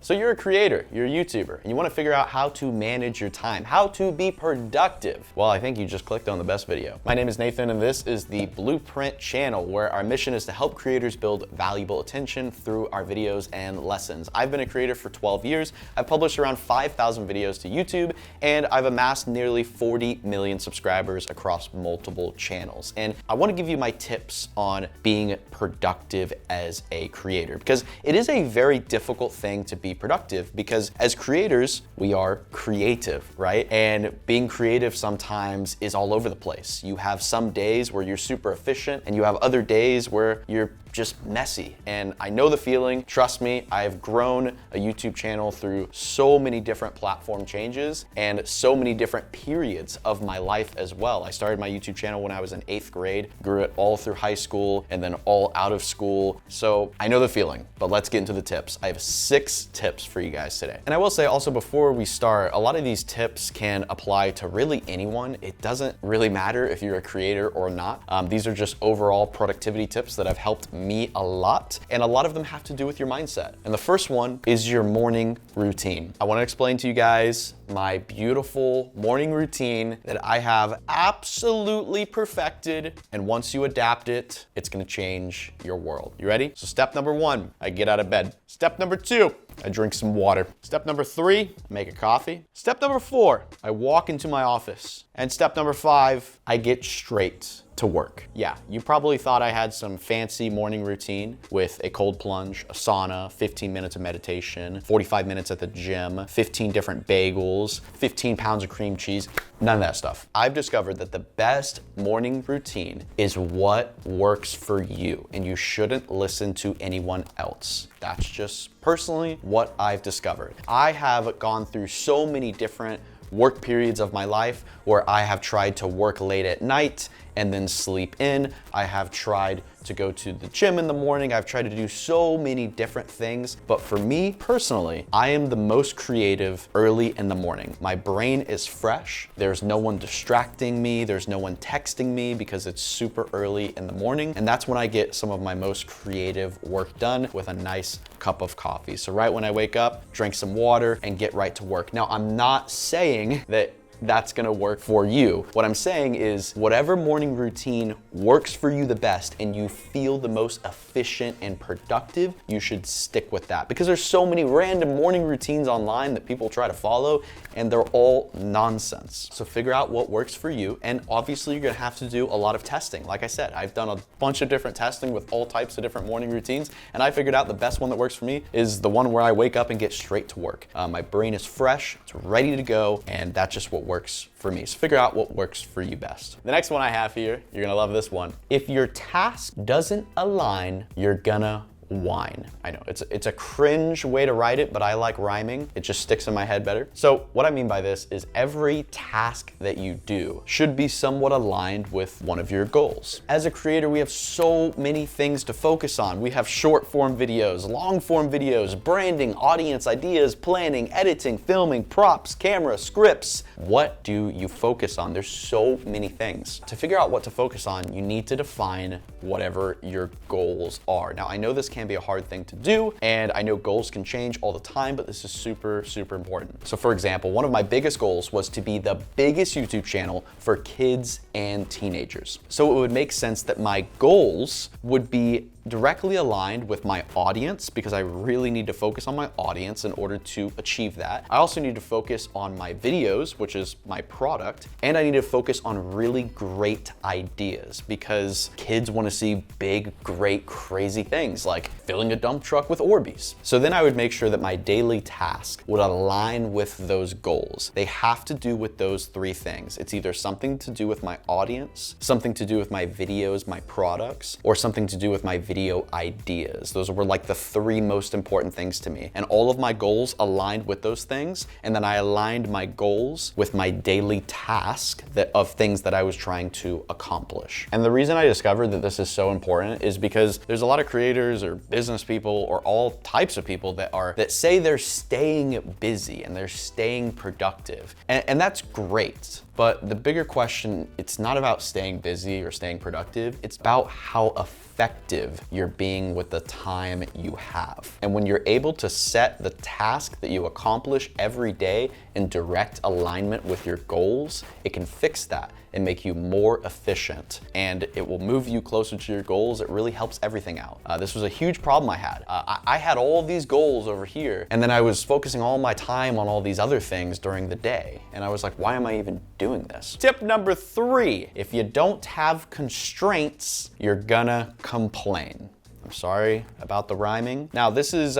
So you're a creator, you're a YouTuber, and you wanna figure out how to manage your time, how to be productive. Well, I think you just clicked on the best video. My name is Nathan, and this is the Blueprint channel, where our mission is to help creators build valuable attention through our videos and lessons. I've been a creator for 12 years. I've published around 5,000 videos to YouTube, and I've amassed nearly 40 million subscribers across multiple channels. And I wanna give you my tips on being productive as a creator, because it is a very difficult thing to be productive, because as creators, we are creative, right? And being creative sometimes is all over the place. You have some days where you're super efficient, and you have other days where you're just messy. And I know the feeling, trust me, I've grown a YouTube channel through so many different platform changes and so many different periods of my life as well. I started my YouTube channel when I was in 8th grade, grew it all through high school, and then all out of school. So I know the feeling, but let's get into the tips. I have 6 tips for you guys today. And I will say also, before we start, a lot of these tips can apply to really anyone. It doesn't really matter if you're a creator or not. These are just overall productivity tips that have helped me a lot, and a lot of them have to do with your mindset. And the first one is your morning routine. I want to explain to you guys my beautiful morning routine that I have absolutely perfected, and once you adapt it, it's going to change your world. You ready? So step number 1, I get out of bed. Step number 2, I drink some water. Step number 3, I make a coffee. Step number 4, I walk into my office. And step number 5, I get straight to work. Yeah, you probably thought I had some fancy morning routine with a cold plunge, a sauna, 15 minutes of meditation, 45 minutes at the gym, 15 different bagels, 15 pounds of cream cheese. None of that stuff. I've discovered that the best morning routine is what works for you, and you shouldn't listen to anyone else. That's just personally what I've discovered. I have gone through so many different work periods of my life where I have tried to work late at night and then sleep in. I have tried to go to the gym in the morning. I've tried to do so many different things. But for me personally, I am the most creative early in the morning. My brain is fresh. There's no one distracting me. There's no one texting me because it's super early in the morning. And that's when I get some of my most creative work done, with a nice cup of coffee. So right when I wake up, drink some water and get right to work. Now, I'm not saying that that's gonna work for you. What I'm saying is, whatever morning routine works for you the best and you feel the most efficient and productive, you should stick with that, because there's so many random morning routines online that people try to follow, and they're all nonsense. So figure out what works for you, and obviously you're gonna have to do a lot of testing. Like I said, I've done a bunch of different testing with all types of different morning routines, and I figured out the best one that works for me is the one where I wake up and get straight to work. My brain is fresh, it's ready to go, and that's just what works for me. So figure out what works for you best. The next one I have here, you're gonna love this one. If your task doesn't align, you're gonna whine. I know, it's a cringe way to write it, but I like rhyming. It just sticks in my head better. So what I mean by this is, every task that you do should be somewhat aligned with one of your goals. As a creator, we have so many things to focus on. We have short form videos, long form videos, branding, audience, ideas, planning, editing, filming, props, camera, scripts. What do you focus on? There's so many things. To figure out what to focus on, you need to define whatever your goals are. Now, I know this can be a hard thing to do, and I know goals can change all the time, but this is super, super important. So for example, one of my biggest goals was to be the biggest YouTube channel for kids and teenagers. So it would make sense that my goals would be directly aligned with my audience, because I really need to focus on my audience in order to achieve that. I also need to focus on my videos, which is my product, and I need to focus on really great ideas, because kids want to see big, great, crazy things like filling a dump truck with Orbeez. So then I would make sure that my daily task would align with those goals. They have to do with those 3 things. It's either something to do with my audience, something to do with my videos, my products, or something to do with my video ideas. Those were like the 3 most important things to me. And all of my goals aligned with those things. And then I aligned my goals with my daily task of things that I was trying to accomplish. And the reason I discovered that this is so important is because there's a lot of creators or business people or all types of people that say they're staying busy and they're staying productive. And that's great. But the bigger question, it's not about staying busy or staying productive. It's about how effective you're being with the time you have. And when you're able to set the task that you accomplish every day in direct alignment with your goals, it can fix that and make you more efficient, and it will move you closer to your goals. It really helps everything out. This was a huge problem I had. I had all of these goals over here, and then I was focusing all my time on all these other things during the day, and I was like, why am I even doing this? Tip number 3, if you don't have constraints, you're gonna complain. I'm sorry about the rhyming. Now, this is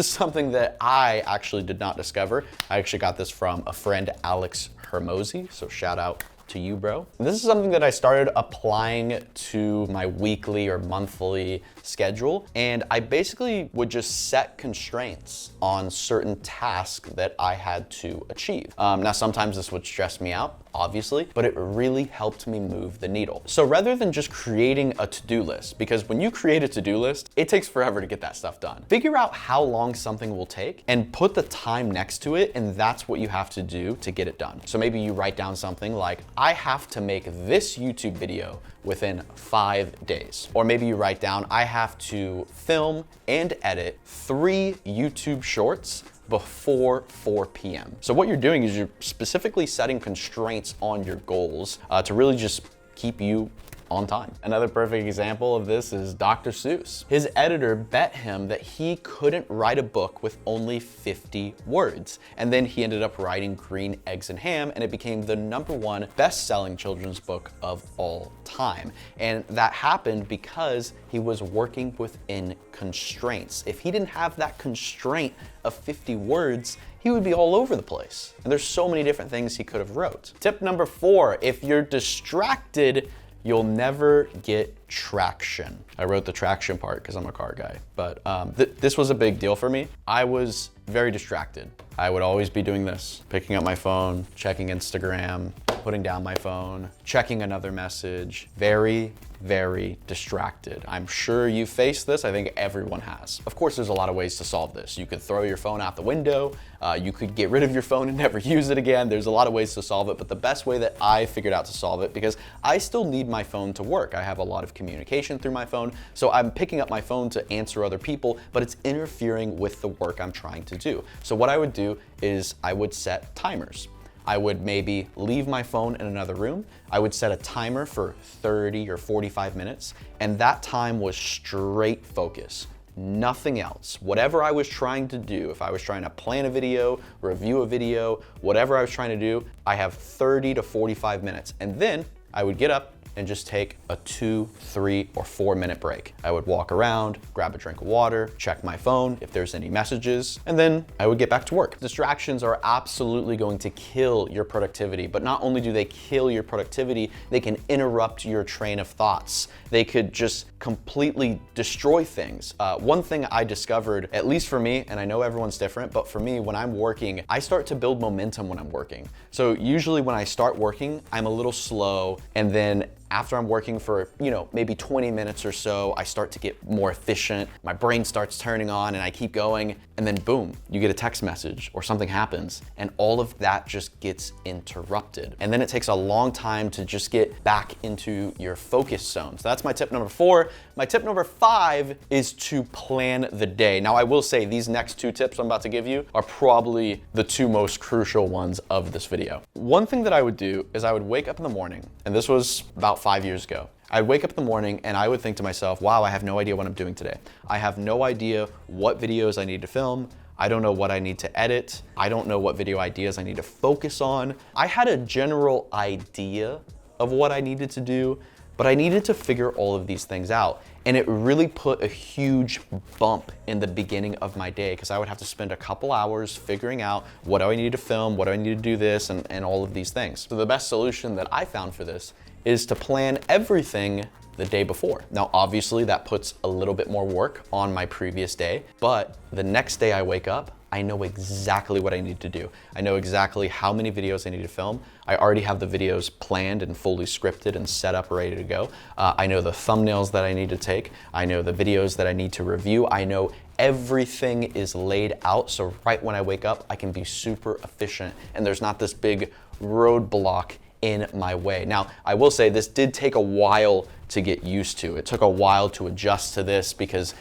something that I actually did not discover. I actually got this from a friend, Alex Hermosi, so shout out to you, bro. This is something that I started applying to my weekly or monthly schedule, and I basically would just set constraints on certain tasks that I had to achieve. Now, sometimes this would stress me out, obviously, but it really helped me move the needle. So rather than just creating a to-do list, because when you create a to-do list, it takes forever to get that stuff done. Figure out how long something will take and put the time next to it, and that's what you have to do to get it done. So maybe you write down something like, I have to make this YouTube video within 5 days. Or maybe you write down, I have to film and edit 3 YouTube shorts before 4 p.m. So what you're doing is you're specifically setting constraints on your goals to really just keep you on time. Another perfect example of this is Dr. Seuss. His editor bet him that he couldn't write a book with only 50 words. And then he ended up writing Green Eggs and Ham, and it became the #1 best-selling children's book of all time. And that happened because he was working within constraints. If he didn't have that constraint of 50 words, he would be all over the place. And there's so many different things he could have wrote. Tip number 4, if you're distracted, you'll never get traction. I wrote the traction part because I'm a car guy, but this was a big deal for me. I was very distracted. I would always be doing this, picking up my phone, checking Instagram, putting down my phone, checking another message. Very, very distracted. I'm sure you faced this. I think everyone has. Of course, there's a lot of ways to solve this. You could throw your phone out the window. You could get rid of your phone and never use it again. There's a lot of ways to solve it, but the best way that I figured out to solve it, because I still need my phone to work. I have a lot of communication through my phone, so I'm picking up my phone to answer other people, but it's interfering with the work I'm trying to do. So what I would do is I would set timers. I would maybe leave my phone in another room. I would set a timer for 30 or 45 minutes, and that time was straight focus. Nothing else. Whatever I was trying to do, if I was trying to plan a video, review a video, whatever I was trying to do, I have 30 to 45 minutes. And then I would get up and just take a 2, 3, or 4 minute break. I would walk around, grab a drink of water, check my phone if there's any messages, and then I would get back to work. Distractions are absolutely going to kill your productivity, but not only do they kill your productivity, they can interrupt your train of thoughts. They could just completely destroy things. One thing I discovered, at least for me, and I know everyone's different, but for me, when I'm working, I start to build momentum when I'm working. So usually when I start working, I'm a little slow, and then after I'm working for, maybe 20 minutes or so, I start to get more efficient. My brain starts turning on and I keep going, and then boom, you get a text message or something happens, and all of that just gets interrupted. And then it takes a long time to just get back into your focus zone. So that's my tip number 4. My tip number 5 is to plan the day. Now, I will say these next 2 tips I'm about to give you are probably the 2 most crucial ones of this video. One thing that I would do is I would wake up in the morning, and this was about 5 years ago. I'd wake up in the morning and I would think to myself, wow, I have no idea what I'm doing today. I have no idea what videos I need to film. I don't know what I need to edit. I don't know what video ideas I need to focus on. I had a general idea of what I needed to do, but I needed to figure all of these things out. And it really put a huge bump in the beginning of my day, because I would have to spend a couple hours figuring out what do I need to film, what do I need to do this, and all of these things. So the best solution that I found for this is to plan everything the day before. Now, obviously that puts a little bit more work on my previous day, but the next day I wake up, I know exactly what I need to do. I know exactly how many videos I need to film. I already have the videos planned and fully scripted and set up, ready to go. I know the thumbnails that I need to take. I know the videos that I need to review. I know everything is laid out, so right when I wake up, I can be super efficient, and there's not this big roadblock in my way. Now, I will say this did take a while to get used to. It took a while to adjust to this because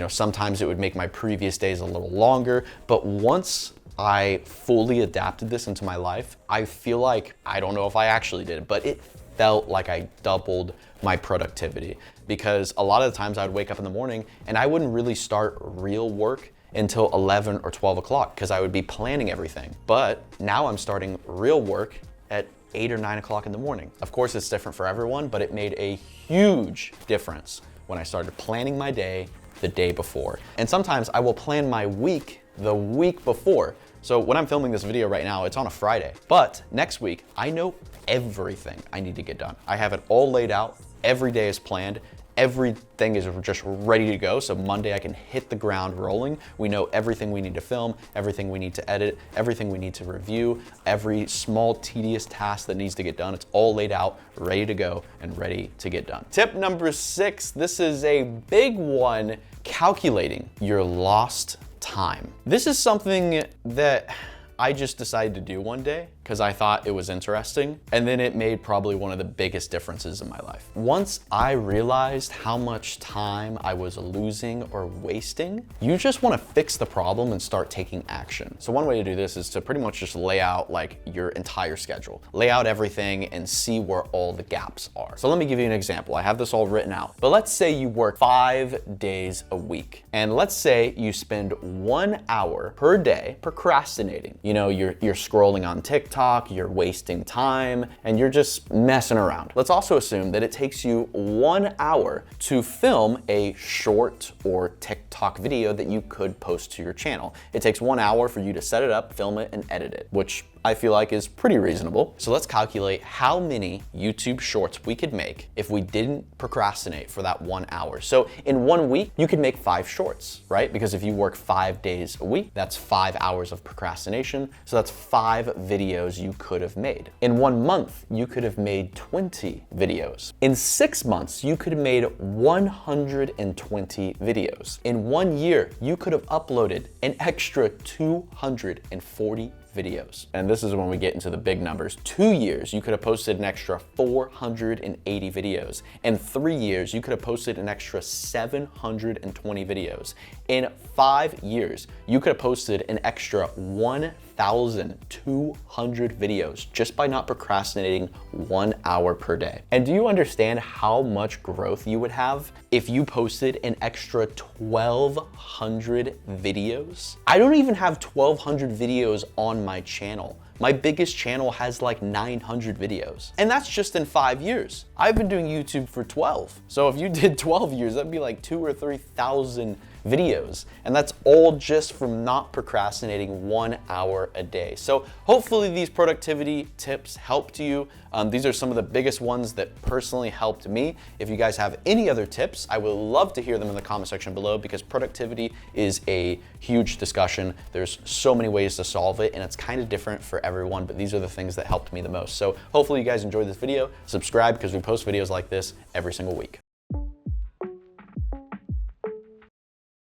sometimes it would make my previous days a little longer, but once I fully adapted this into my life, I feel like, I don't know if I actually did it, but it felt like I doubled my productivity, because a lot of the times I would wake up in the morning and I wouldn't really start real work until 11 or 12 o'clock because I would be planning everything. But now I'm starting real work at 8 or 9 o'clock in the morning. Of course, it's different for everyone, but it made a huge difference when I started planning my day the day before. And sometimes I will plan my week the week before. So when I'm filming this video right now, it's on a Friday, but next week, I know everything I need to get done. I have it all laid out. Every day is planned. Everything is just ready to go. So Monday I can hit the ground rolling. We know everything we need to film, everything we need to edit, everything we need to review, every small tedious task that needs to get done. It's all laid out, ready to go, and ready to get done. Tip number 6, this is a big one, calculating your lost time. This is something that I just decided to do one day because I thought it was interesting, and then it made probably one of the biggest differences in my life. Once I realized how much time I was losing or wasting, you just want to fix the problem and start taking action. So one way to do this is to pretty much just lay out like your entire schedule, lay out everything and see where all the gaps are. So let me give you an example. I have this all written out, but let's say you work 5 days a week, and let's say you spend 1 hour per day procrastinating. You're scrolling on TikTok, you're wasting time, and you're just messing around. Let's also assume that it takes you 1 hour to film a short or TikTok video that you could post to your channel. It takes 1 hour for you to set it up, film it, and edit it, which I feel like is pretty reasonable. So let's calculate how many YouTube shorts we could make if we didn't procrastinate for that 1 hour. So in 1 week, you could make 5 shorts, right? Because if you work 5 days a week, that's 5 hours of procrastination. So that's 5 videos you could have made. In 1 month, you could have made 20 videos. In 6 months, you could have made 120 videos. In 1 year, you could have uploaded an extra 240 videos. And this is when we get into the big numbers. 2 years, you could have posted an extra 480 videos. In 3 years, you could have posted an extra 720 videos. In 5 years, you could have posted an extra 1,200 videos just by not procrastinating 1 hour per day. And do you understand how much growth you would have if you posted an extra 1,200 videos? I don't even have 1,200 videos on my channel. My biggest channel has like 900 videos. And that's just in 5 years. I've been doing YouTube for 12. So if you did 12 years, that'd be like 2,000 or 3,000 videos. And that's all just from not procrastinating 1 hour a day. So hopefully these productivity tips helped you. These are some of the biggest ones that personally helped me. If you guys have any other tips, I would love to hear them in the comment section below, because productivity is a huge discussion. There's so many ways to solve it, and it's kind of different for everyone, but these are the things that helped me the most. So hopefully you guys enjoyed this video. Subscribe, because we post videos like this every single week.